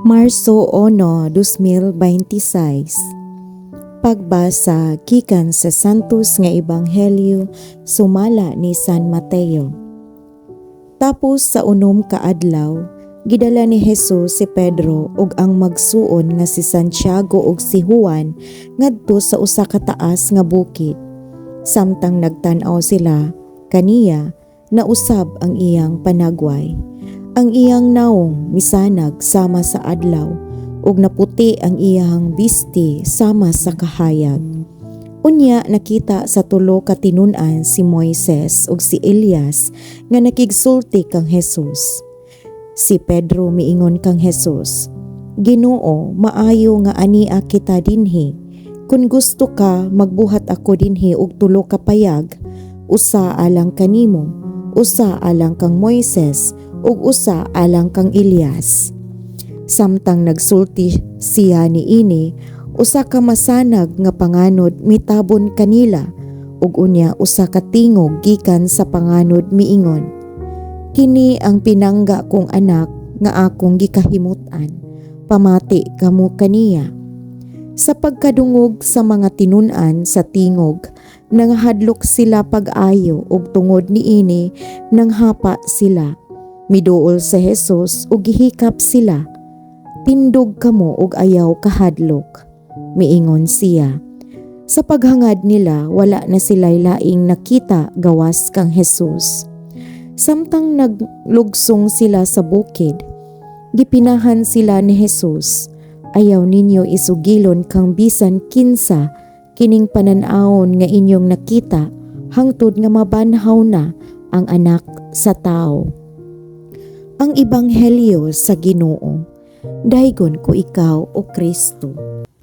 Marso 1, 2026. Pagbasa gikan sa Santos nga Ebanghelyo sumala ni San Mateo. Tapos sa unom ka adlaw, gidala ni Jesus si Pedro ug ang magsuon nga si Santiago ug si Juan ngadto sa usa ka taas nga bukid. Samtang nagtan-aw sila kaniya, nausab ang iyang panagway. Ang iyang naong misanag sama sa adlaw ug naputi ang iyang bisti sama sa kahayag. Unya nakita sa tulo ka tinun-an si Moises ug si Elias nga nakigsulti kang Jesus. Si Pedro miingon kang Jesus, "Ginoo, maayo nga ania kita dinhi. Kung gusto ka, magbuhat ako dinhi og tulo ka payag, usa alang kanimo, usa alang kang Moises, ug usa alang kang Elias." Samtang nagsulti siya niini, usa ka masanag nga panganod mitabon kanila, ug unya usa ka tingog gikan sa panganod miingon, "Kini ang pinangga kong anak nga akong gikahimutan, pamati kamo kaniya." Sa pagkadungog sa mga tinun-an sa tingog, nanghadlok sila pag-ayo ug tungod niini nanghapa sila. Miduol sa Jesus ug gihikap sila. "Tindog kamo ug ayaw kahadlok," miingon siya. Sa paghangad nila wala na sila'y laing nakita gawas kang Jesus. Samtang naglugsong sila sa bukid, gipinahan sila ni Jesus, "Ayaw ninyo isugilon kang bisan kinsa kining panan-awon nga inyong nakita hangtod nga mabanhaw na ang Anak sa Tao." Ang Ebanghelyo sa Ginoo. Daygon ko ikaw, O Kristo.